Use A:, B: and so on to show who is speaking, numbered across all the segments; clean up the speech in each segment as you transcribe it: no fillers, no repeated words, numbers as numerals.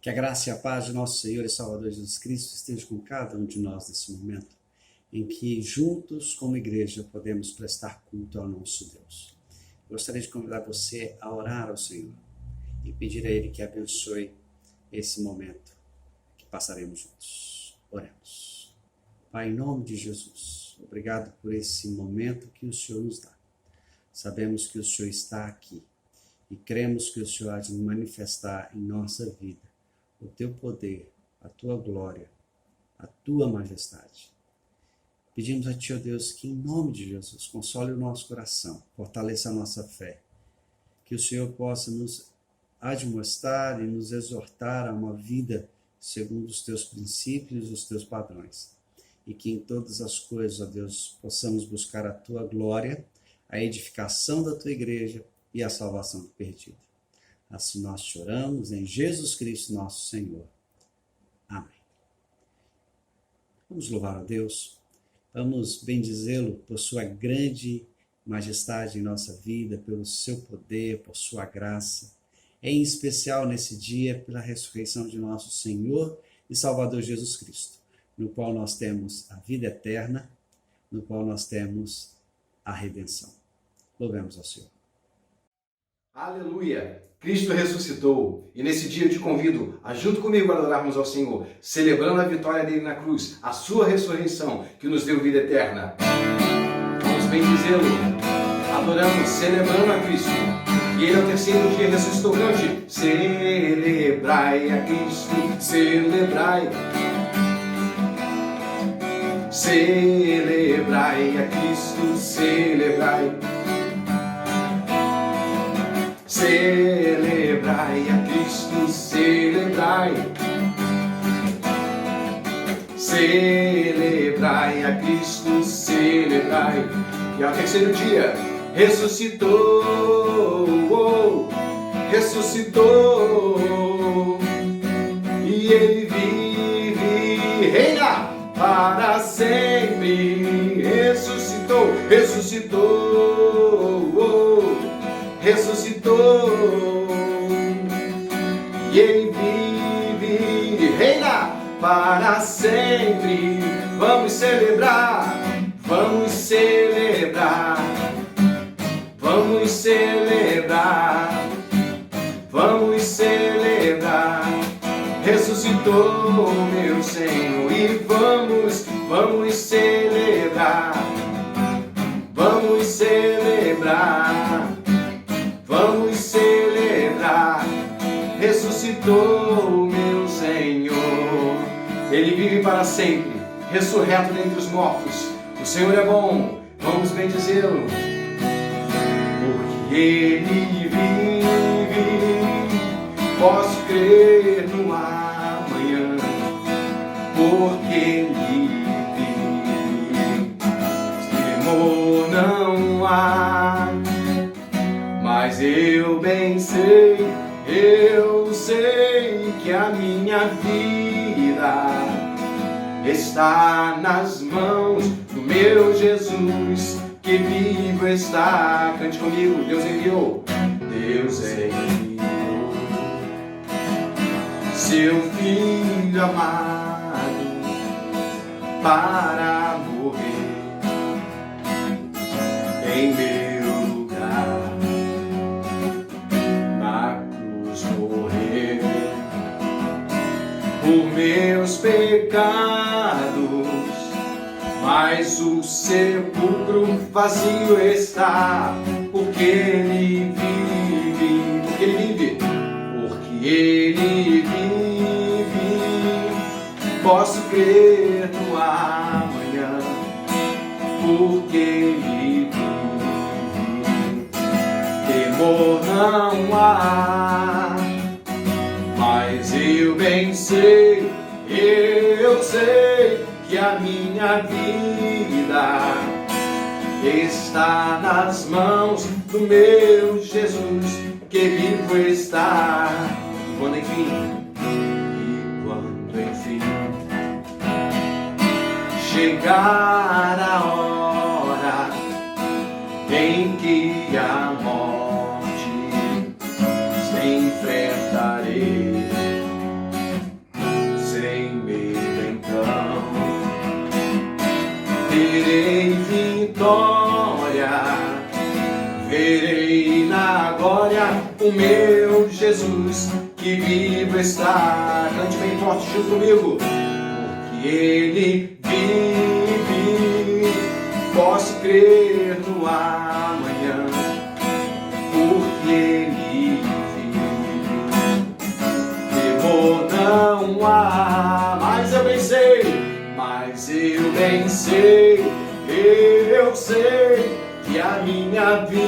A: Que a graça e a paz de nosso Senhor e Salvador Jesus Cristo esteja com cada um de nós nesse momento, em que juntos, como igreja, podemos prestar culto ao nosso Deus. Gostaria de convidar você a orar ao Senhor e pedir a Ele que abençoe esse momento que passaremos juntos. Oremos. Pai, em nome de Jesus, obrigado por esse momento que o Senhor nos dá. Sabemos que o Senhor está aqui e cremos que o Senhor há de manifestar em nossa vida o teu poder, a tua glória, a tua majestade. Pedimos a ti, ó Deus, que em nome de Jesus console o nosso coração, fortaleça a nossa fé, que o Senhor possa nos admoestar e nos exortar a uma vida segundo os teus princípios e os teus padrões, e que em todas as coisas, ó Deus, possamos buscar a tua glória, a edificação da tua igreja e a salvação do perdido. Assim nós te oramos em Jesus Cristo, nosso Senhor. Amém. Vamos louvar a Deus, vamos bendizê-lo por sua grande majestade em nossa vida, pelo seu poder, por sua graça, em especial nesse dia pela ressurreição de nosso Senhor e Salvador Jesus Cristo, no qual nós temos a vida eterna, no qual nós temos a redenção. Louvemos ao Senhor.
B: Aleluia! Cristo ressuscitou, e nesse dia eu te convido a junto comigo adorarmos ao Senhor, celebrando a vitória dele na cruz, a sua ressurreição, que nos deu vida eterna. Vamos bendizê-lo, adorando, celebrando a Cristo. E ele ao terceiro dia ressuscitou grande. Celebrai a Cristo, celebrai. Celebrai a Cristo, celebrai. Celebrai a Cristo, celebrai. Celebrai a Cristo, celebrai. E ao terceiro dia, ressuscitou, ressuscitou. E ele vive e reina para sempre. Ressuscitou, ressuscitou, ressuscitou, e ele vive e reina para sempre. Vamos celebrar, vamos celebrar, vamos celebrar, vamos celebrar. Ressuscitou meu Senhor e vamos celebrar, vamos celebrar. Vamos celebrar, ressuscitou meu Senhor. Ele vive para sempre, ressurreto dentre os mortos. O Senhor é bom, vamos bendizê-lo. Porque Ele vive, posso crer no amanhã. Porque Ele vive, temor não há. Mas eu bem sei, eu sei que a minha vida está nas mãos do meu Jesus, que vivo está. Cante comigo, Deus enviou, Deus enviou seu Filho amado para morrer em meu por meus pecados, mas o sepulcro vazio está, porque Ele vive, porque Ele vive, porque Ele vive, posso crer no amanhã, porque Ele vive, temor não há. Mas eu bem sei, eu sei que a minha vida está nas mãos do meu Jesus, que vivo está. Quando enfim chegar a hora em que a morte enfrentarei, terei vitória, verei na glória o meu Jesus que vivo está. Cante bem forte junto comigo. Porque Ele vive, posso crer no amanhã. Porque Ele vive, temor não há. Mas eu bem sei, eu sei que a minha vida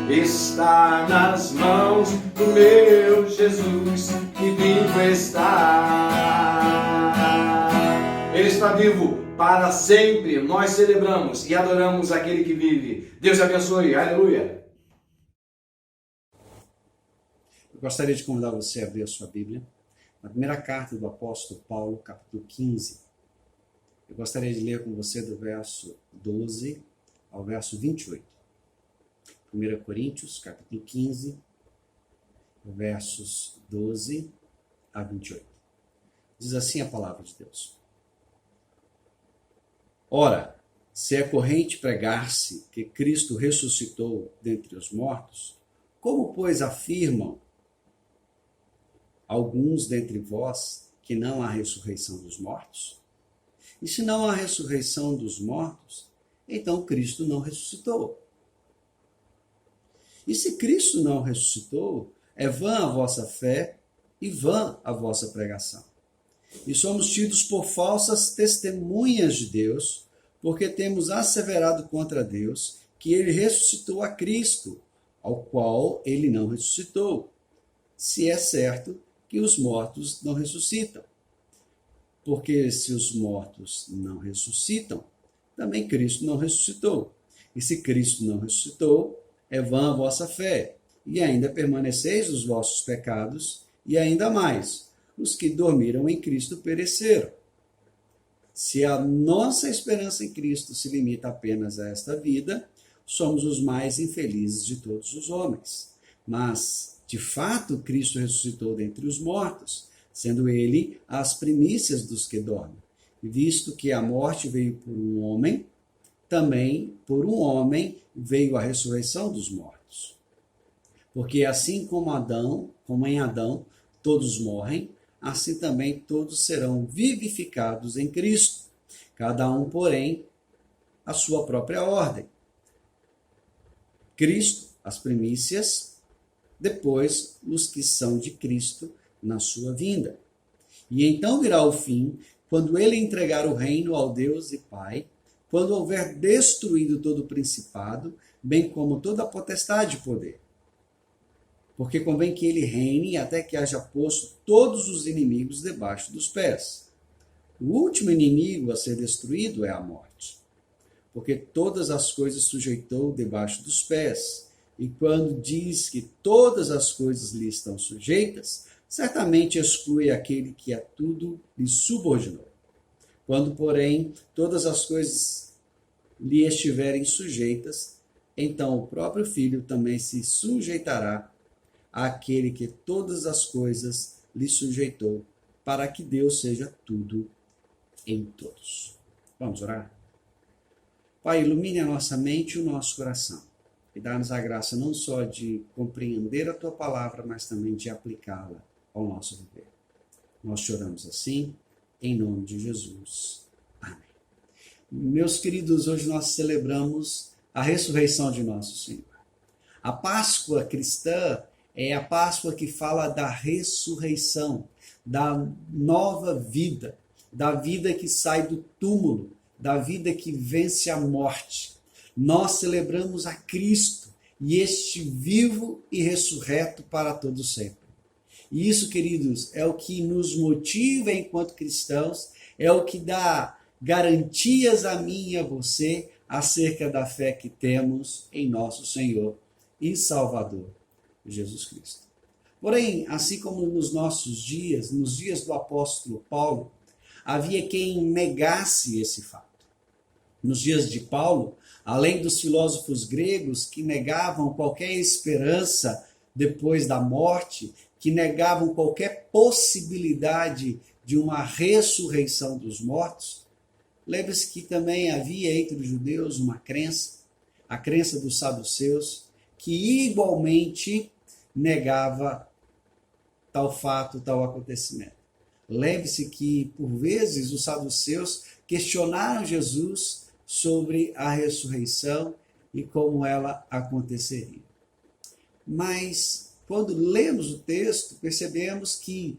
B: está nas mãos do meu Jesus que vivo está. Ele está vivo para sempre. Nós celebramos e adoramos aquele que vive. Deus abençoe. Aleluia.
A: Eu gostaria de convidar você a abrir a sua Bíblia na primeira carta do apóstolo Paulo, capítulo 15. Eu gostaria de ler com você do verso 12 ao verso 28. 1 Coríntios, capítulo 15, versos 12 a 28. Diz assim a palavra de Deus. Ora, se é corrente pregar-se que Cristo ressuscitou dentre os mortos, como, pois, afirmam alguns dentre vós que não há ressurreição dos mortos? E se não há ressurreição dos mortos, então Cristo não ressuscitou. E se Cristo não ressuscitou, é vã a vossa fé e vã a vossa pregação. E somos tidos por falsas testemunhas de Deus, porque temos asseverado contra Deus que ele ressuscitou a Cristo, ao qual ele não ressuscitou, se é certo que os mortos não ressuscitam. Porque se os mortos não ressuscitam, também Cristo não ressuscitou. E se Cristo não ressuscitou, é vã a vossa fé, e ainda permaneceis nos vossos pecados, e ainda mais, os que dormiram em Cristo pereceram. Se a nossa esperança em Cristo se limita apenas a esta vida, somos os mais infelizes de todos os homens. Mas, de fato, Cristo ressuscitou dentre os mortos, sendo ele as primícias dos que dormem. Visto que a morte veio por um homem, também por um homem veio a ressurreição dos mortos. Porque assim como em Adão todos morrem, assim também todos serão vivificados em Cristo, cada um, porém, a sua própria ordem. Cristo, as primícias, depois os que são de Cristo na sua vinda. E então virá o fim, quando ele entregar o reino ao Deus e Pai, quando houver destruído todo o principado, bem como toda a potestade e poder. Porque convém que ele reine até que haja posto todos os inimigos debaixo dos pés. O último inimigo a ser destruído é a morte. Porque todas as coisas sujeitou debaixo dos pés. E quando diz que todas as coisas lhe estão sujeitas, certamente exclui aquele que a tudo lhe subordinou. Quando, porém, todas as coisas lhe estiverem sujeitas, então o próprio Filho também se sujeitará àquele que todas as coisas lhe sujeitou, para que Deus seja tudo em todos. Vamos orar? Pai, ilumine a nossa mente e o nosso coração, e dá-nos a graça não só de compreender a Tua palavra, mas também de aplicá-la ao nosso viver. Nós te oramos assim, em nome de Jesus. Amém. Meus queridos, hoje nós celebramos a ressurreição de nosso Senhor. A Páscoa cristã é a Páscoa que fala da ressurreição, da nova vida, da vida que sai do túmulo, da vida que vence a morte. Nós celebramos a Cristo e este vivo e ressurreto para todo sempre. E isso, queridos, é o que nos motiva enquanto cristãos, é o que dá garantias a mim e a você acerca da fé que temos em nosso Senhor e Salvador, Jesus Cristo. Porém, assim como nos nossos dias, nos dias do apóstolo Paulo, havia quem negasse esse fato. Nos dias de Paulo, além dos filósofos gregos que negavam qualquer esperança depois da morte, que negavam qualquer possibilidade de uma ressurreição dos mortos, Lembre-se que também havia entre os judeus uma crença, a crença dos saduceus, que igualmente negava tal fato, tal acontecimento. Lembre-se que, por vezes, os saduceus questionaram Jesus sobre a ressurreição e como ela aconteceria. Mas, quando lemos o texto, percebemos que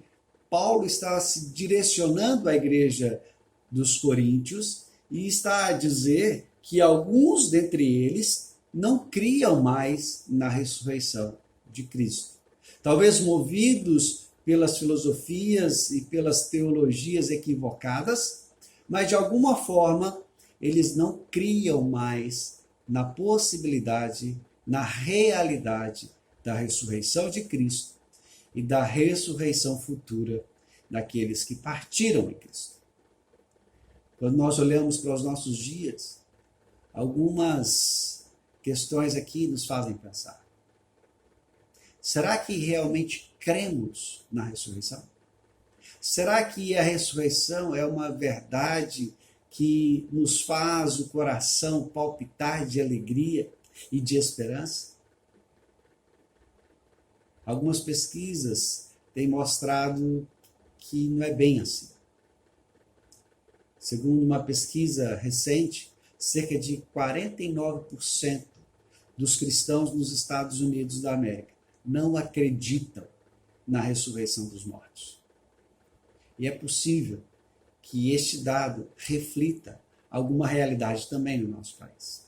A: Paulo está se direcionando à igreja dos coríntios e está a dizer que alguns dentre eles não criam mais na ressurreição de Cristo. Talvez movidos pelas filosofias e pelas teologias equivocadas, mas de alguma forma eles não criam mais na possibilidade, na realidade da ressurreição de Cristo e da ressurreição futura daqueles que partiram em Cristo. Quando nós olhamos para os nossos dias, algumas questões aqui nos fazem pensar. Será que realmente cremos na ressurreição? Será que a ressurreição é uma verdade que nos faz o coração palpitar de alegria e de esperança? Algumas pesquisas têm mostrado que não é bem assim. Segundo uma pesquisa recente, cerca de 49% dos cristãos nos Estados Unidos da América não acreditam na ressurreição dos mortos. E é possível que este dado reflita alguma realidade também no nosso país.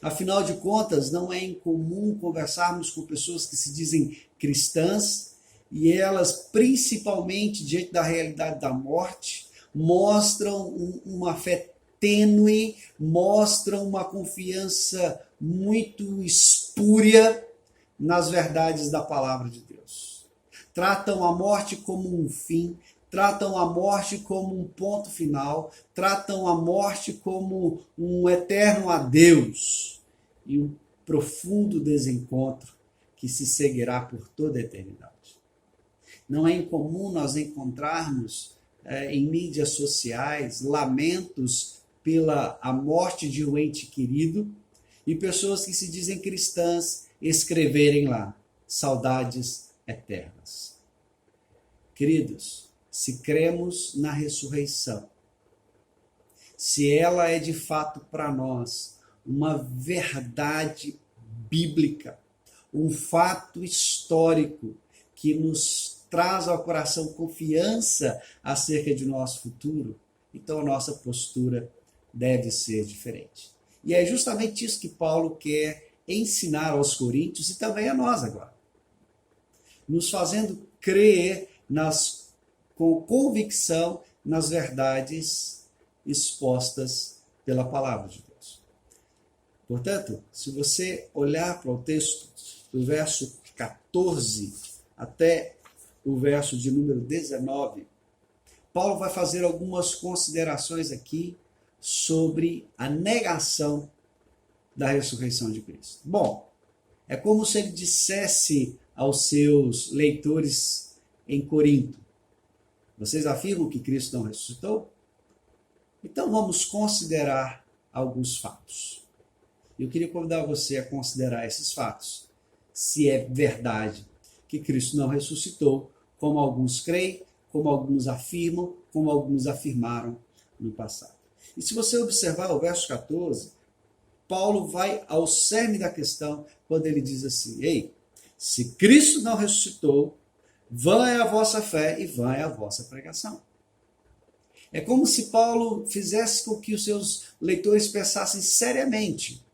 A: Afinal de contas, não é incomum conversarmos com pessoas que se dizem cristãs e elas, principalmente diante da realidade da morte, mostram uma fé tênue, mostram uma confiança muito espúria nas verdades da palavra de Deus. Tratam a morte como um fim, tratam a morte como um ponto final, tratam a morte como um eterno adeus e um profundo desencontro que se seguirá por toda a eternidade. Não é incomum nós encontrarmos em mídias sociais lamentos pela a morte de um ente querido e pessoas que se dizem cristãs escreverem lá, saudades eternas. Queridos, se cremos na ressurreição, se ela é de fato para nós uma verdade bíblica, um fato histórico que nos traz ao coração confiança acerca de nosso futuro, então a nossa postura deve ser diferente. E é justamente isso que Paulo quer ensinar aos coríntios e também a nós agora. Nos fazendo crer com convicção nas verdades expostas pela palavra de Deus. Portanto, se você olhar para o texto do verso 14 até o verso de número 19, Paulo vai fazer algumas considerações aqui sobre a negação da ressurreição de Cristo. Bom, é como se ele dissesse aos seus leitores em Corinto: vocês afirmam que Cristo não ressuscitou? Então vamos considerar alguns fatos. Eu queria convidar você a considerar esses fatos. Se é verdade que Cristo não ressuscitou, como alguns creem, como alguns afirmam, como alguns afirmaram no passado. E se você observar o verso 14, Paulo vai ao cerne da questão quando ele diz assim: ei, se Cristo não ressuscitou, vã é a vossa fé e vã é a vossa pregação. É como se Paulo fizesse com que os seus leitores pensassem seriamente: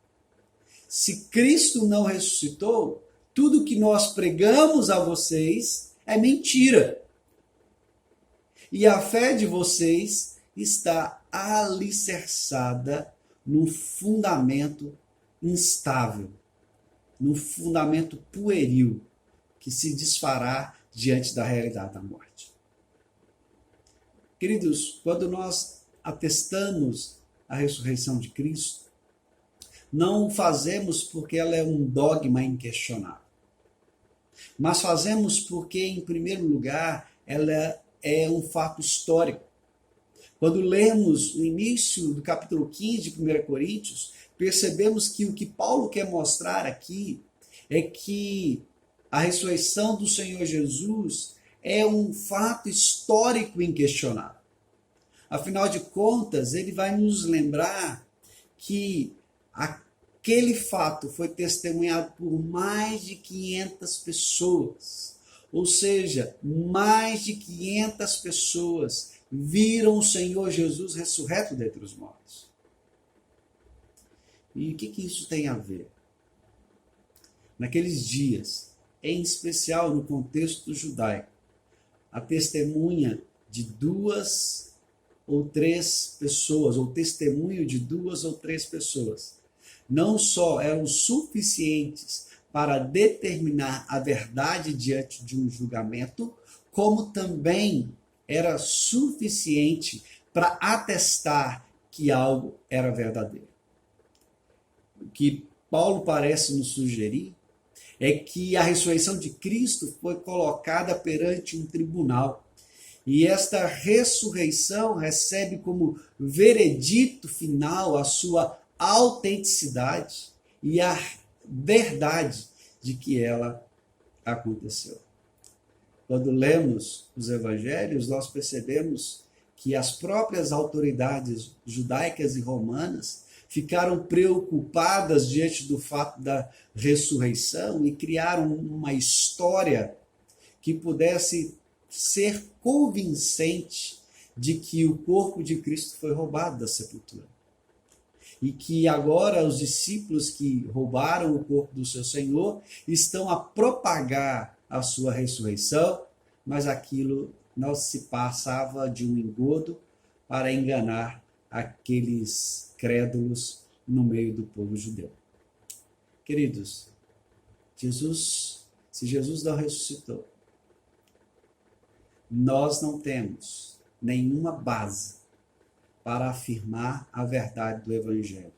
A: se Cristo não ressuscitou, tudo que nós pregamos a vocês é mentira. E a fé de vocês está alicerçada num fundamento instável, num fundamento pueril, que se desfará diante da realidade da morte. Queridos, quando nós atestamos a ressurreição de Cristo, não o fazemos porque ela é um dogma inquestionável, mas fazemos porque, em primeiro lugar, ela é um fato histórico. Quando lemos o início do capítulo 15 de 1 Coríntios, percebemos que o que Paulo quer mostrar aqui é que a ressurreição do Senhor Jesus é um fato histórico inquestionável. Afinal de contas, ele vai nos lembrar que aquele fato foi testemunhado por mais de 500 pessoas. Ou seja, mais de 500 pessoas viram o Senhor Jesus ressurreto dentre os mortos. E o que isso tem a ver? Naqueles dias, em especial no contexto judaico, a testemunha de 2 ou 3 pessoas, ou testemunho de 2 ou 3 pessoas, não só eram suficientes para determinar a verdade diante de um julgamento, como também era suficiente para atestar que algo era verdadeiro. O que Paulo parece nos sugerir é que a ressurreição de Cristo foi colocada perante um tribunal. E esta ressurreição recebe como veredito final a sua autenticidade e a verdade de que ela aconteceu. Quando lemos os evangelhos, nós percebemos que as próprias autoridades judaicas e romanas ficaram preocupadas diante do fato da ressurreição e criaram uma história que pudesse ser convincente de que o corpo de Cristo foi roubado da sepultura. E que agora os discípulos que roubaram o corpo do seu Senhor estão a propagar a sua ressurreição, mas aquilo não se passava de um engodo para enganar aqueles crédulos no meio do povo judeu. Queridos, se Jesus não ressuscitou, nós não temos nenhuma base para afirmar a verdade do Evangelho.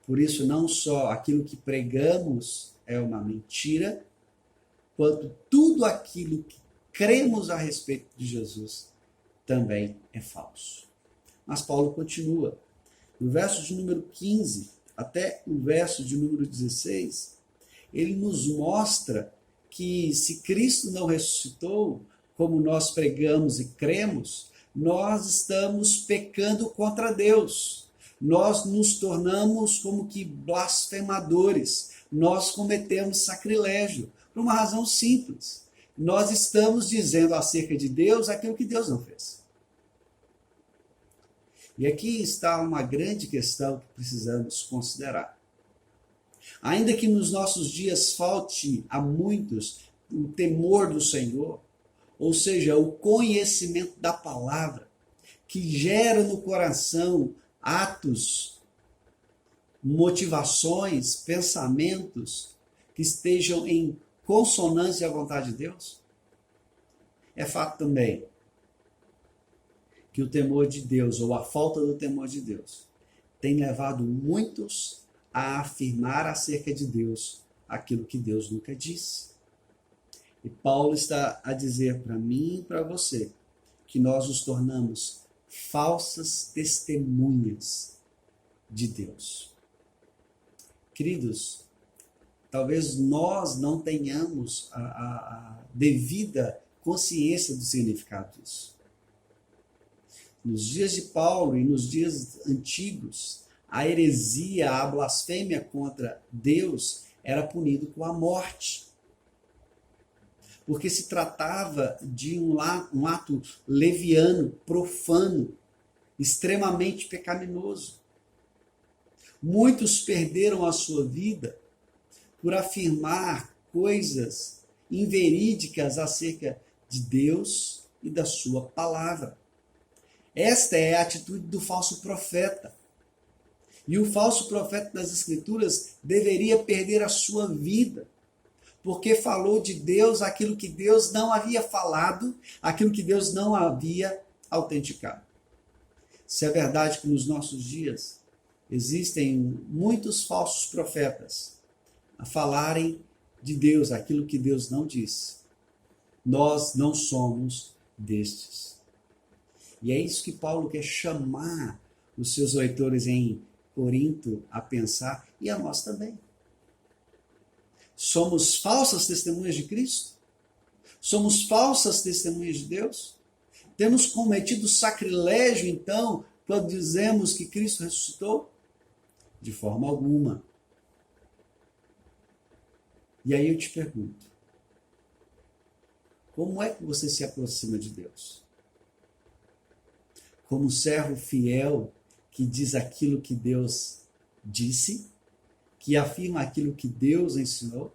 A: Por isso, não só aquilo que pregamos é uma mentira, quanto tudo aquilo que cremos a respeito de Jesus também é falso. Mas Paulo continua. No verso de número 15 até o verso de número 16, ele nos mostra que se Cristo não ressuscitou, como nós pregamos e cremos, nós estamos pecando contra Deus. Nós nos tornamos como que blasfemadores. Nós cometemos sacrilégio, por uma razão simples. Nós estamos dizendo acerca de Deus aquilo que Deus não fez. E aqui está uma grande questão que precisamos considerar. Ainda que nos nossos dias falte a muitos o temor do Senhor, ou seja, o conhecimento da palavra, que gera no coração atos, motivações, pensamentos que estejam em consonância à vontade de Deus, é fato também que o temor de Deus, ou a falta do temor de Deus, tem levado muitos a afirmar acerca de Deus aquilo que Deus nunca disse. E Paulo está a dizer para mim e para você que nós nos tornamos falsas testemunhas de Deus. Queridos, talvez nós não tenhamos a devida consciência do significado disso. Nos dias de Paulo e nos dias antigos, a heresia, a blasfêmia contra Deus era punido com a morte. Porque se tratava de um ato leviano, profano, extremamente pecaminoso. Muitos perderam a sua vida por afirmar coisas inverídicas acerca de Deus e da sua palavra. Esta é a atitude do falso profeta. E o falso profeta das Escrituras deveria perder a sua vida, porque falou de Deus aquilo que Deus não havia falado, aquilo que Deus não havia autenticado. Se é verdade que nos nossos dias existem muitos falsos profetas a falarem de Deus aquilo que Deus não disse, nós não somos destes. E é isso que Paulo quer chamar os seus leitores em Corinto a pensar, e a nós também. Somos falsas testemunhas de Cristo? Somos falsas testemunhas de Deus? Temos cometido sacrilégio, então, quando dizemos que Cristo ressuscitou? De forma alguma. E aí eu te pergunto, como é que você se aproxima de Deus? Como um servo fiel que diz aquilo que Deus disse, que afirma aquilo que Deus ensinou,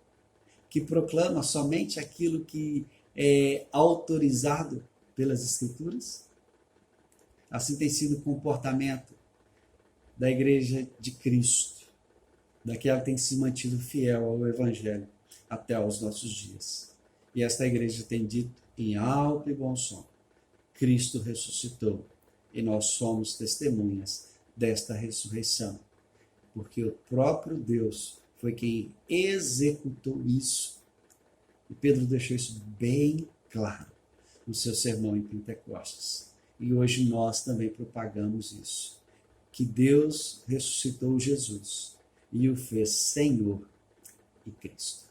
A: que proclama somente aquilo que é autorizado pelas Escrituras? Assim tem sido o comportamento da Igreja de Cristo, daquela que tem se mantido fiel ao Evangelho até aos nossos dias. E esta igreja tem dito em alto e bom som: Cristo ressuscitou e nós somos testemunhas desta ressurreição, porque o próprio Deus foi quem executou isso. E Pedro deixou isso bem claro no seu sermão em Pentecostes. E hoje nós também propagamos isso, que Deus ressuscitou Jesus e o fez Senhor e Cristo.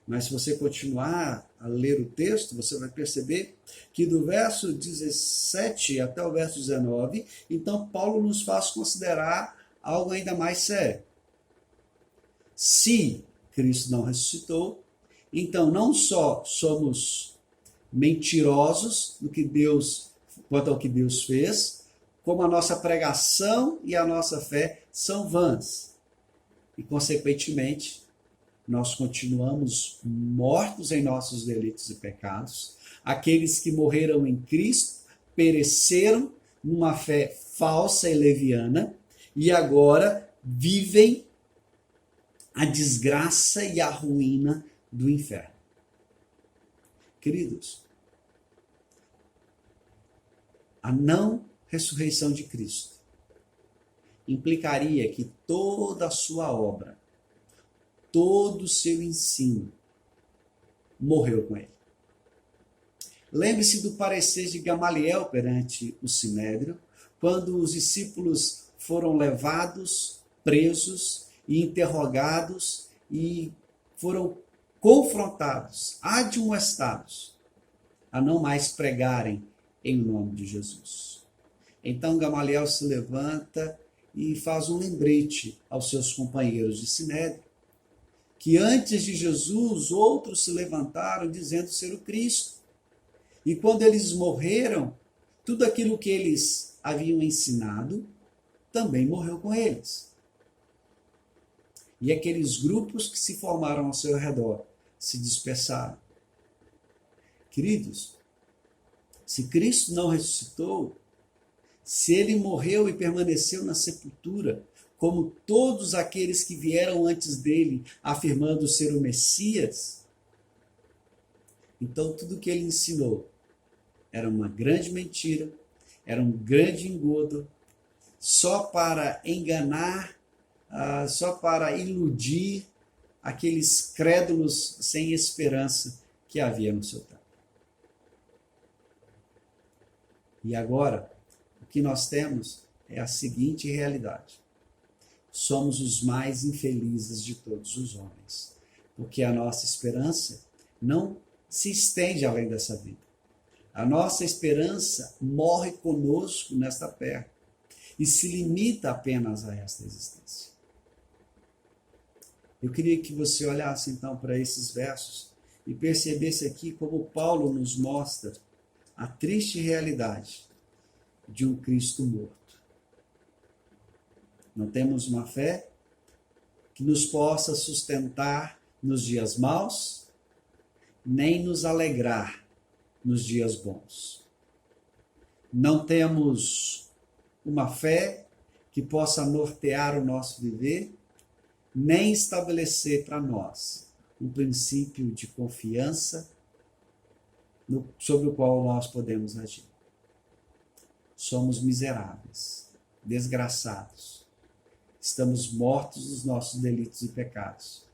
A: Mas se você continuar a ler o texto, você vai perceber que do verso 17 até o verso 19, então Paulo nos faz considerar algo ainda mais sério. Se Cristo não ressuscitou, então não só somos mentirosos no que Deus, quanto ao que Deus fez, como a nossa pregação e a nossa fé são vãs. E, consequentemente, nós continuamos mortos em nossos delitos e pecados. Aqueles que morreram em Cristo pereceram numa fé falsa e leviana e agora vivem a desgraça e a ruína do inferno. Queridos, a não ressurreição de Cristo implicaria que toda a sua obra, todo o seu ensino morreu com ele. Lembre-se do parecer de Gamaliel perante o Sinédrio, quando os discípulos foram levados, presos e interrogados e foram confrontados, admoestados a não mais pregarem em nome de Jesus. Então Gamaliel se levanta e faz um lembrete aos seus companheiros de Sinédrio, que antes de Jesus outros se levantaram dizendo ser o Cristo. E quando eles morreram, tudo aquilo que eles haviam ensinado também morreu com eles. E aqueles grupos que se formaram ao seu redor se dispersaram. Queridos, se Cristo não ressuscitou, se ele morreu e permaneceu na sepultura, como todos aqueles que vieram antes dele afirmando ser o Messias, então tudo que ele ensinou era uma grande mentira, era um grande engodo, só para enganar, só para iludir aqueles crédulos sem esperança que havia no seu tempo. E agora, o que nós temos é a seguinte realidade: somos os mais infelizes de todos os homens, porque a nossa esperança não se estende além dessa vida. A nossa esperança morre conosco nesta terra e se limita apenas a esta existência. Eu queria que você olhasse então para esses versos e percebesse aqui como Paulo nos mostra a triste realidade de um Cristo morto. Não temos uma fé que nos possa sustentar nos dias maus, nem nos alegrar nos dias bons. Não temos uma fé que possa nortear o nosso viver, nem estabelecer para nós um princípio de confiança sobre o qual nós podemos agir. Somos miseráveis, desgraçados. Estamos mortos dos nossos delitos e pecados,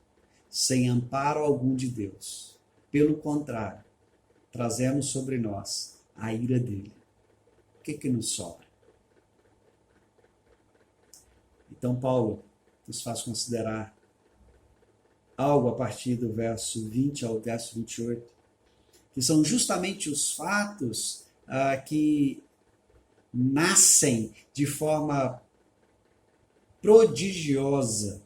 A: sem amparo algum de Deus. Pelo contrário, trazemos sobre nós a ira dele. que nos sobra? Então, Paulo nos faz considerar algo a partir do verso 20 ao verso 28, que são justamente os fatos que nascem de forma prodigiosa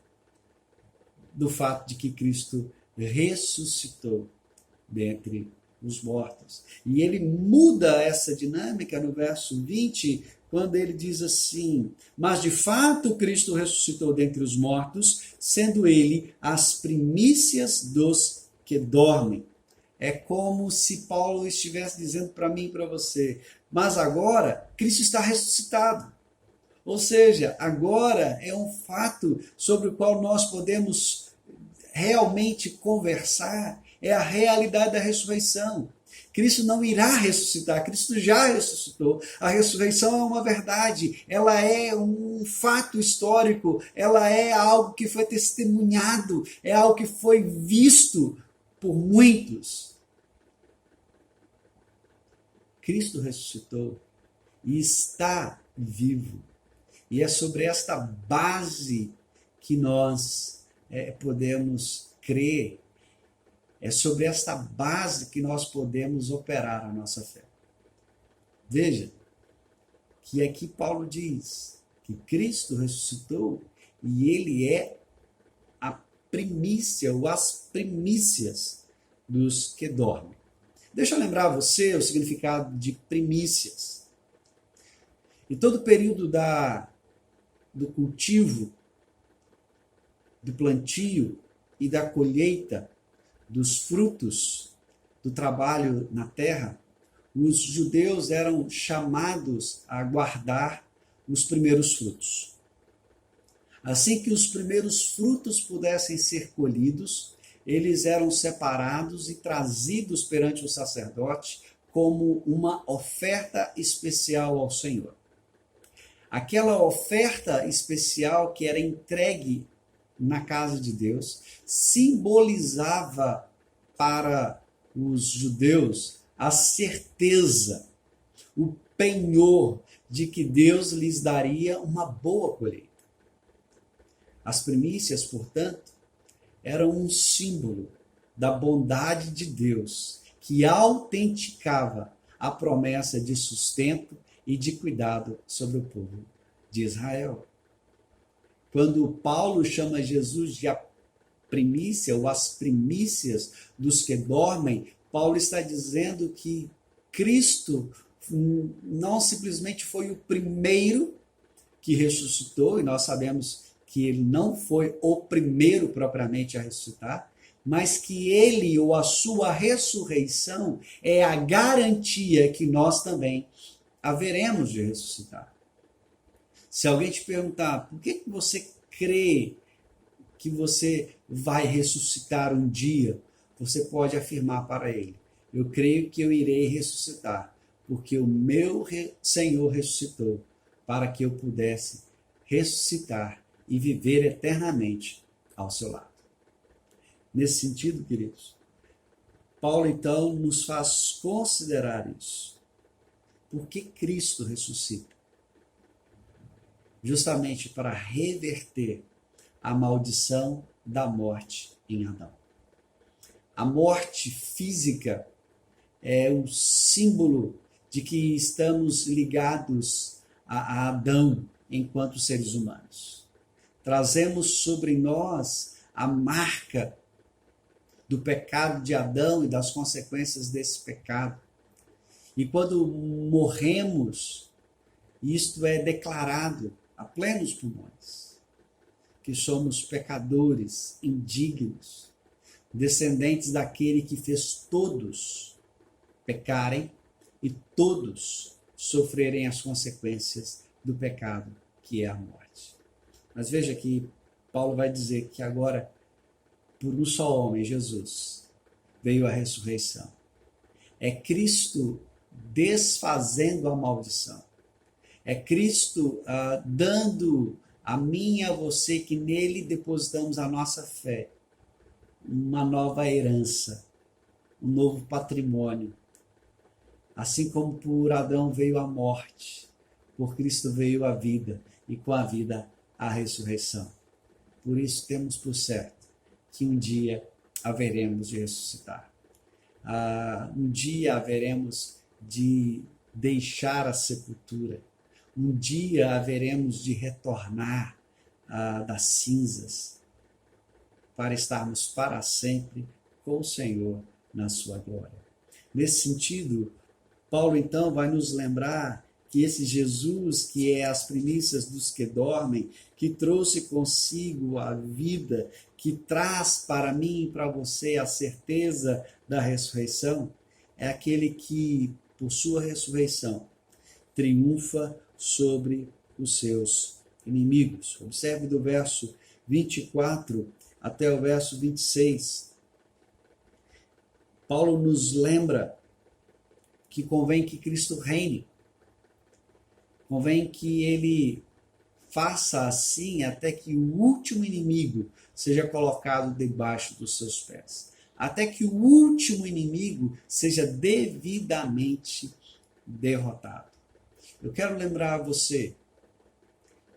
A: do fato de que Cristo ressuscitou dentre os mortos. E ele muda essa dinâmica no verso 20, quando ele diz assim: mas de fato Cristo ressuscitou dentre os mortos, sendo ele as primícias dos que dormem. É como se Paulo estivesse dizendo para mim e para você: mas agora Cristo está ressuscitado. Ou seja, agora é um fato sobre o qual nós podemos realmente conversar, é a realidade da ressurreição. Cristo não irá ressuscitar, Cristo já ressuscitou. A ressurreição é uma verdade, ela é um fato histórico, ela é algo que foi testemunhado, é algo que foi visto por muitos. Cristo ressuscitou e está vivo. E é sobre esta base que nós podemos crer. É sobre esta base que nós podemos operar a nossa fé. Veja que aqui Paulo diz que Cristo ressuscitou e ele é a primícia ou as primícias dos que dormem. Deixa eu lembrar a você o significado de primícias. Em todo o período do cultivo, do plantio e da colheita dos frutos do trabalho na terra, os judeus eram chamados a guardar os primeiros frutos. Assim que os primeiros frutos pudessem ser colhidos, eles eram separados e trazidos perante o sacerdote como uma oferta especial ao Senhor. Aquela oferta especial que era entregue na casa de Deus simbolizava para os judeus a certeza, o penhor de que Deus lhes daria uma boa colheita. As primícias, portanto, eram um símbolo da bondade de Deus que autenticava a promessa de sustento e de cuidado sobre o povo de Israel. Quando Paulo chama Jesus de a primícia ou as primícias dos que dormem, Paulo está dizendo que Cristo não simplesmente foi o primeiro que ressuscitou, e nós sabemos que ele não foi o primeiro propriamente a ressuscitar, mas que ele ou a sua ressurreição é a garantia que nós também haveremos de ressuscitar. Se alguém te perguntar, por que você crê que você vai ressuscitar um dia, você pode afirmar para ele: eu creio que eu irei ressuscitar, porque o meu Senhor ressuscitou, para que eu pudesse ressuscitar e viver eternamente ao seu lado. Nesse sentido, queridos, Paulo então nos faz considerar isso. Por que Cristo ressuscita? Justamente para reverter a maldição da morte em Adão. A morte física é o símbolo de que estamos ligados a Adão enquanto seres humanos. Trazemos sobre nós a marca do pecado de Adão e das consequências desse pecado. E quando morremos, isto é declarado a plenos pulmões, que somos pecadores, indignos, descendentes daquele que fez todos pecarem e todos sofrerem as consequências do pecado, que é a morte. Mas veja que Paulo vai dizer que agora, por um só homem, Jesus, veio a ressurreição. É Cristo desfazendo a maldição. É Cristo dando a mim e a você, que nele depositamos a nossa fé, uma nova herança, um novo patrimônio. Assim como por Adão veio a morte, por Cristo veio a vida, e com a vida a ressurreição. Por isso temos por certo que um dia haveremos de ressuscitar. Um dia haveremos de deixar a sepultura. Um dia haveremos de retornar das cinzas para estarmos para sempre com o Senhor na sua glória. Nesse sentido, Paulo então vai nos lembrar que esse Jesus, que é as primícias dos que dormem, que trouxe consigo a vida, que traz para mim e para você a certeza da ressurreição, é aquele que, por sua ressurreição, triunfa sobre os seus inimigos. Observe do verso 24 até o verso 26. Paulo nos lembra que convém que Cristo reine. Convém que ele faça assim até que o último inimigo seja colocado debaixo dos seus pés. Até que o último inimigo seja devidamente derrotado. Eu quero lembrar a você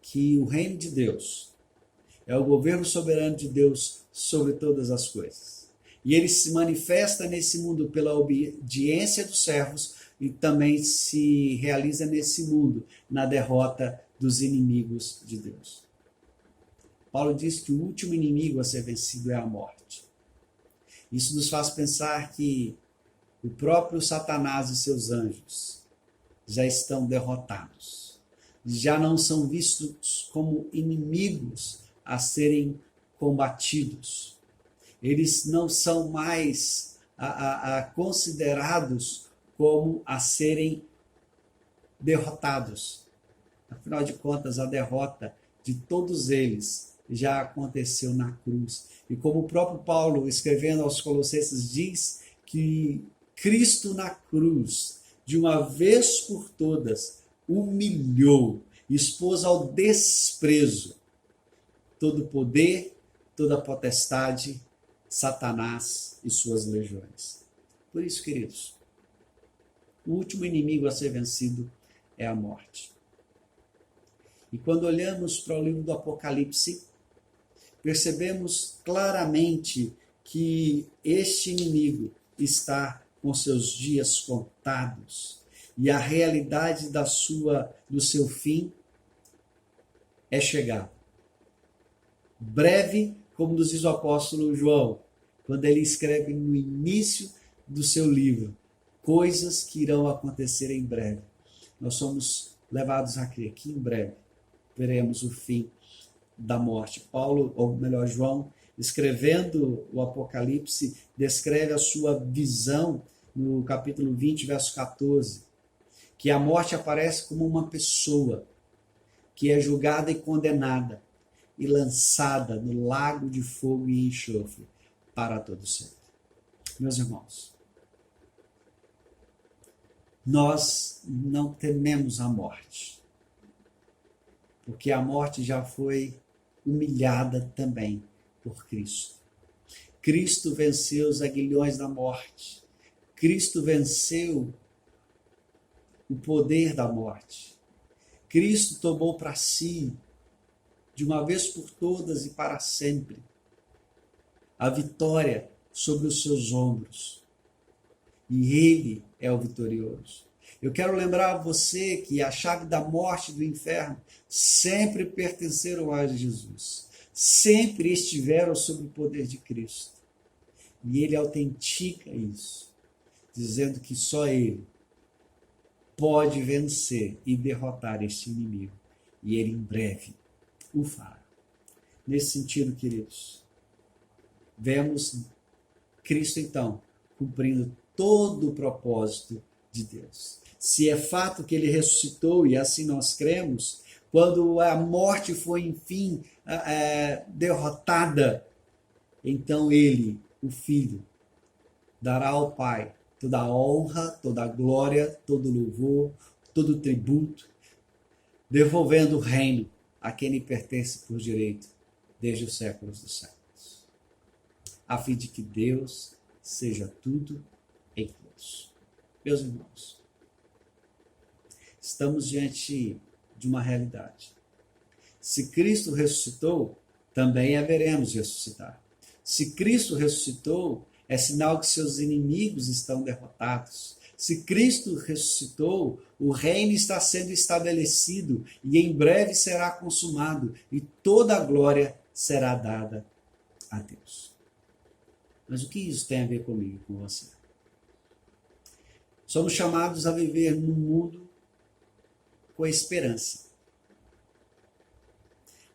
A: que o reino de Deus é o governo soberano de Deus sobre todas as coisas. E ele se manifesta nesse mundo pela obediência dos servos e também se realiza nesse mundo na derrota dos inimigos de Deus. Paulo diz que o último inimigo a ser vencido é a morte. Isso nos faz pensar que o próprio Satanás e seus anjos já estão derrotados. Já não são vistos como inimigos a serem combatidos. Eles não são mais considerados como a serem derrotados. Afinal de contas, a derrota de todos eles já aconteceu na cruz. E como o próprio Paulo, escrevendo aos Colossenses, diz que Cristo na cruz, de uma vez por todas, humilhou, expôs ao desprezo todo poder, toda potestade, Satanás e suas legiões. Por isso, queridos, o último inimigo a ser vencido é a morte. E quando olhamos para o livro do Apocalipse, percebemos claramente que este inimigo está com seus dias contados e a realidade do seu fim é chegar. Breve, como nos diz o apóstolo João, quando ele escreve no início do seu livro, coisas que irão acontecer em breve. Nós somos levados a crer que em breve veremos o fim da morte. Paulo, ou melhor, João, escrevendo o Apocalipse, descreve a sua visão no capítulo 20, verso 14, que a morte aparece como uma pessoa que é julgada e condenada e lançada no lago de fogo e enxofre para todo sempre. Meus irmãos, nós não tememos a morte, porque a morte já foi humilhada também por Cristo. Cristo venceu os aguilhões da morte. Cristo venceu o poder da morte. Cristo tomou para si, de uma vez por todas e para sempre, a vitória sobre os seus ombros. E Ele é o vitorioso. Eu quero lembrar a você que a chave da morte e do inferno sempre pertenceram a Jesus. Sempre estiveram sob o poder de Cristo. E Ele autentica isso, dizendo que só Ele pode vencer e derrotar este inimigo. E Ele em breve o fará. Nesse sentido, queridos, vemos Cristo então cumprindo todo o propósito de Deus. Se é fato que Ele ressuscitou, e assim nós cremos, quando a morte foi enfim derrotada, então Ele, o Filho, dará ao Pai toda a honra, toda a glória, todo o louvor, todo o tributo, devolvendo o reino a quem lhe pertence por direito desde os séculos dos séculos, a fim de que Deus seja tudo em todos. Meus irmãos, estamos diante de uma realidade. Se Cristo ressuscitou, também haveremos ressuscitar. Se Cristo ressuscitou, é sinal que seus inimigos estão derrotados. Se Cristo ressuscitou, o reino está sendo estabelecido e em breve será consumado e toda a glória será dada a Deus. Mas o que isso tem a ver comigo e com você? Somos chamados a viver num mundo com esperança.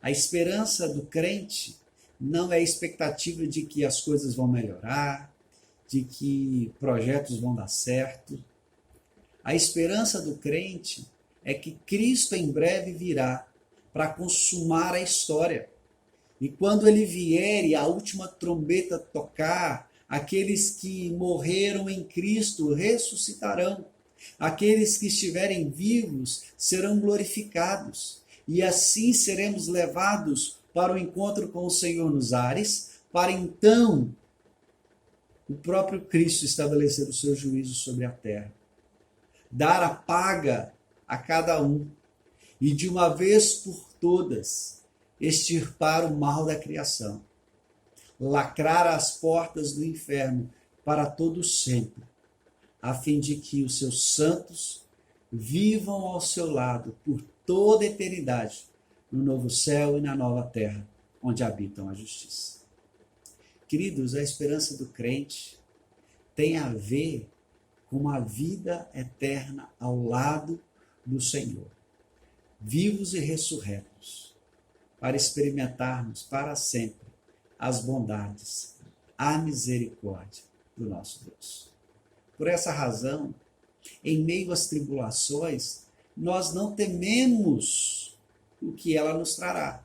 A: A esperança do crente não é a expectativa de que as coisas vão melhorar, de que projetos vão dar certo. A esperança do crente é que Cristo em breve virá para consumar a história. E quando ele vier e a última trombeta tocar, aqueles que morreram em Cristo ressuscitarão. Aqueles que estiverem vivos serão glorificados. E assim seremos levados para o encontro com o Senhor nos ares, para então o próprio Cristo estabelecer o seu juízo sobre a terra. Dar a paga a cada um e de uma vez por todas extirpar o mal da criação, lacrar as portas do inferno para todo sempre, a fim de que os seus santos vivam ao seu lado por toda a eternidade, no novo céu e na nova terra, onde habitam a justiça. Queridos, a esperança do crente tem a ver com uma vida eterna ao lado do Senhor, vivos e ressurretos, para experimentarmos para sempre as bondades, a misericórdia do nosso Deus. Por essa razão, em meio às tribulações, nós não tememos o que ela nos trará.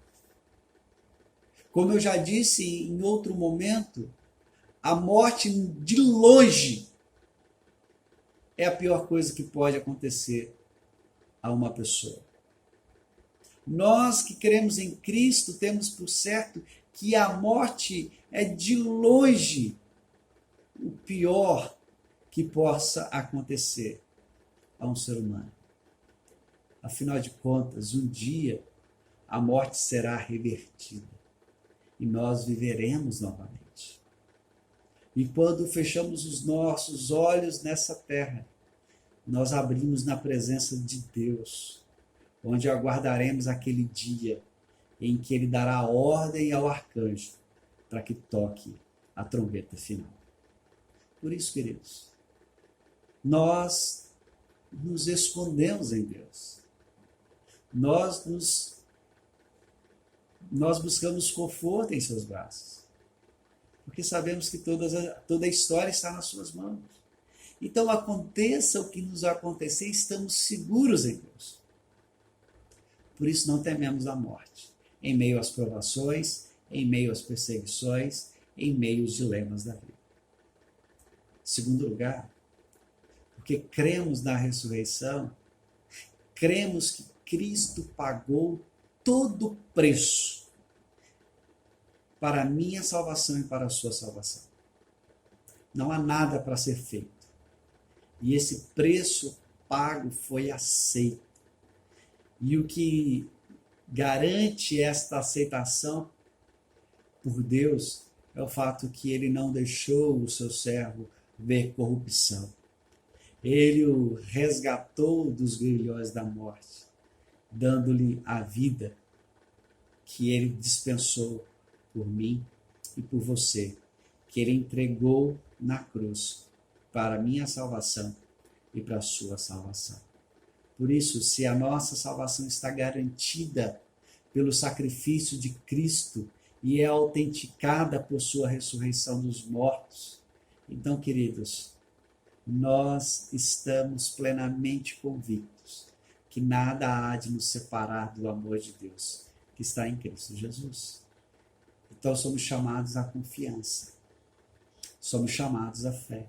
A: Como eu já disse em outro momento, a morte de longe é a pior coisa que pode acontecer a uma pessoa. Nós que cremos em Cristo temos por certo que a morte é de longe o pior que possa acontecer a um ser humano. Afinal de contas, um dia a morte será revertida e nós viveremos novamente. E quando fechamos os nossos olhos nessa terra, nós abrimos na presença de Deus, onde aguardaremos aquele dia em que Ele dará ordem ao arcanjo para que toque a trombeta final. Por isso, queridos, nós nos escondemos em Deus. Nós buscamos conforto em seus braços, porque sabemos que toda a história está nas suas mãos. Então, aconteça o que nos acontecer, estamos seguros em Deus. Por isso, não tememos a morte, em meio às provações, em meio às perseguições, em meio aos dilemas da vida. Segundo lugar, porque cremos na ressurreição, cremos que Cristo pagou todo o preço para a minha salvação e para a sua salvação. Não há nada para ser feito. E esse preço pago foi aceito. E o que garante esta aceitação por Deus é o fato que Ele não deixou o seu servo ver corrupção. Ele o resgatou dos grilhões da morte, dando-lhe a vida que Ele dispensou por mim e por você, que Ele entregou na cruz para a minha salvação e para a sua salvação. Por isso, se a nossa salvação está garantida pelo sacrifício de Cristo e é autenticada por sua ressurreição dos mortos, então, queridos, nós estamos plenamente convictos que nada há de nos separar do amor de Deus que está em Cristo Jesus. Então somos chamados à confiança, somos chamados à fé.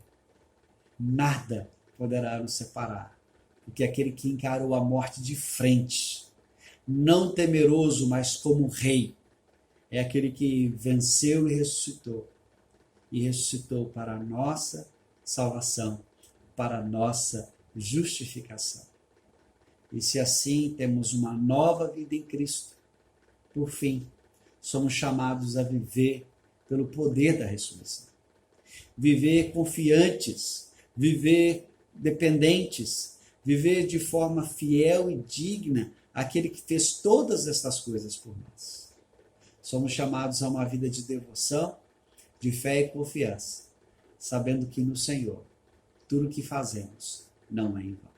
A: Nada poderá nos separar, porque aquele que encarou a morte de frente, não temeroso, mas como rei, é aquele que venceu e ressuscitou para a nossa salvação, para a nossa justificação. E se assim temos uma nova vida em Cristo, por fim, somos chamados a viver pelo poder da ressurreição. Viver confiantes, viver dependentes, viver de forma fiel e digna àquele que fez todas estas coisas por nós. Somos chamados a uma vida de devoção, de fé e confiança, sabendo que no Senhor tudo o que fazemos não é em vão.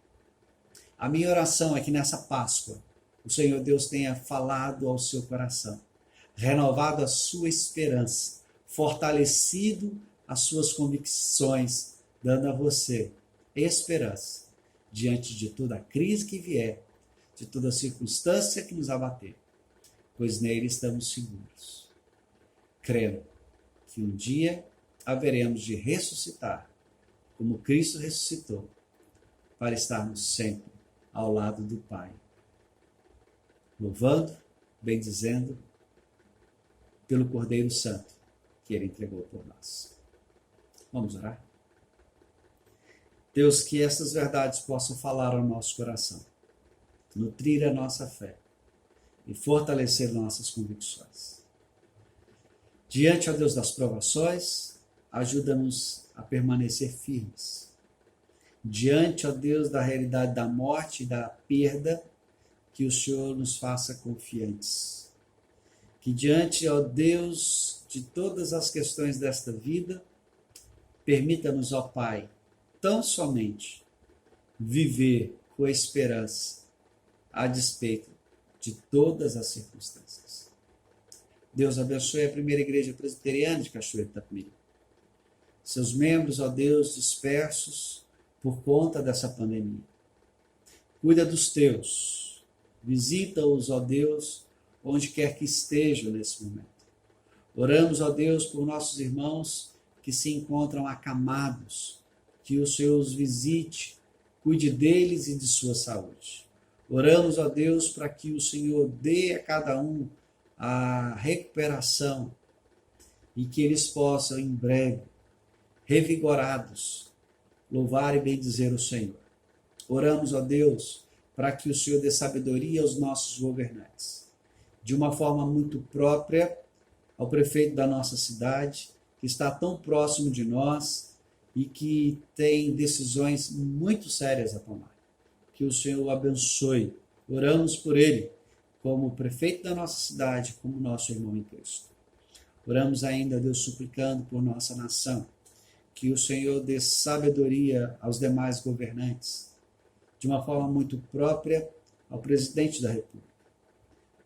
A: A minha oração é que nessa Páscoa o Senhor Deus tenha falado ao seu coração, renovado a sua esperança, fortalecido as suas convicções, dando a você esperança diante de toda a crise que vier, de toda circunstância que nos abater, pois nele estamos seguros, crendo que um dia haveremos de ressuscitar, como Cristo ressuscitou, para estarmos sempre ao lado do Pai, louvando, bendizendo, pelo Cordeiro Santo que Ele entregou por nós. Vamos orar? Deus, que essas verdades possam falar ao nosso coração, nutrir a nossa fé e fortalecer nossas convicções. Diante, ó Deus, das provações, ajuda-nos a permanecer firmes. Diante, ó Deus, da realidade da morte e da perda, que o Senhor nos faça confiantes. Que diante, ó Deus, de todas as questões desta vida, permita-nos, ó Pai, tão somente viver com esperança a despeito de todas as circunstâncias. Deus abençoe a primeira igreja presbiteriana de Cachoeiro de Itapemirim. Seus membros, ó Deus, dispersos por conta dessa pandemia. Cuida dos teus. Visita-os, ó Deus, onde quer que estejam nesse momento. Oramos, ó Deus, por nossos irmãos que se encontram acamados, que o Senhor os visite, cuide deles e de sua saúde. Oramos, ó Deus, para que o Senhor dê a cada um a recuperação e que eles possam, em breve, revigorados, louvar e bendizer o Senhor. Oramos, ó Deus, para que o Senhor dê sabedoria aos nossos governantes, de uma forma muito própria ao prefeito da nossa cidade, que está tão próximo de nós e que tem decisões muito sérias a tomar. Que o Senhor o abençoe. Oramos por ele, como prefeito da nossa cidade, como nosso irmão em Cristo. Oramos ainda, Deus, suplicando por nossa nação, que o Senhor dê sabedoria aos demais governantes, de uma forma muito própria ao presidente da República.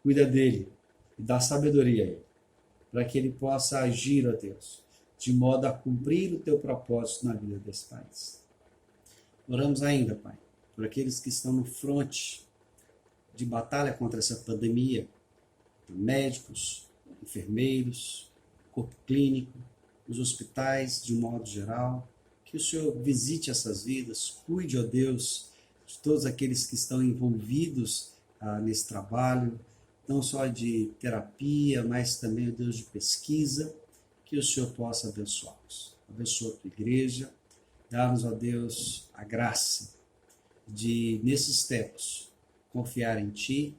A: Cuida dele e dá sabedoria a ele, para que ele possa agir, ó Deus, de modo a cumprir o teu propósito na vida desse país. Oramos ainda, Pai, por aqueles que estão no fronte de batalha contra essa pandemia, médicos, enfermeiros, corpo clínico, os hospitais de um modo geral, que o Senhor visite essas vidas, cuide, ó Deus, de todos aqueles que estão envolvidos nesse trabalho, não só de terapia, mas também, ó Deus, de pesquisa, que o Senhor possa abençoá-los. Abençoa a tua igreja, dá-nos, ó Deus, a graça de, nesses tempos, confiar em Ti,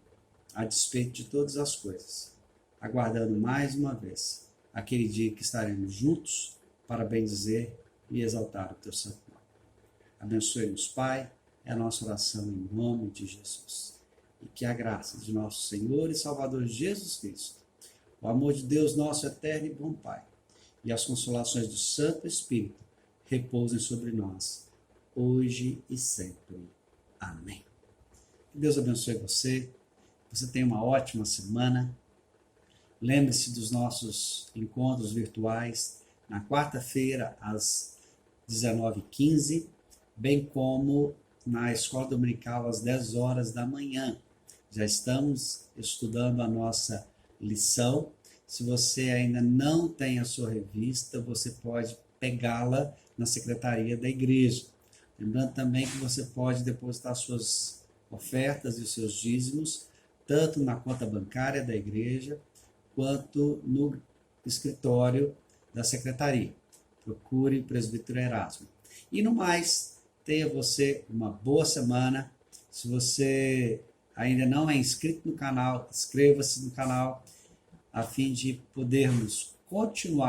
A: a despeito de todas as coisas, aguardando mais uma vez aquele dia que estaremos juntos para bendizer e exaltar o Teu santo nome. Abençoe-nos, Pai, é a nossa oração em nome de Jesus. E que a graça de nosso Senhor e Salvador Jesus Cristo, o amor de Deus, nosso eterno e bom Pai, e as consolações do Santo Espírito repousem sobre nós, hoje e sempre. Amém. Que Deus abençoe você. Você tenha uma ótima semana. Lembre-se dos nossos encontros virtuais na quarta-feira, às 19h15, bem como na Escola Dominical, às 10 horas da manhã. Já estamos estudando a nossa lição. Se você ainda não tem a sua revista, você pode pegá-la na secretaria da igreja. Lembrando também que você pode depositar suas ofertas e os seus dízimos, tanto na conta bancária da igreja, quanto no escritório da secretaria. Procure o presbítero Erasmo. E no mais, tenha você uma boa semana Se você ainda não é inscrito no canal, inscreva-se no canal a fim de podermos continuar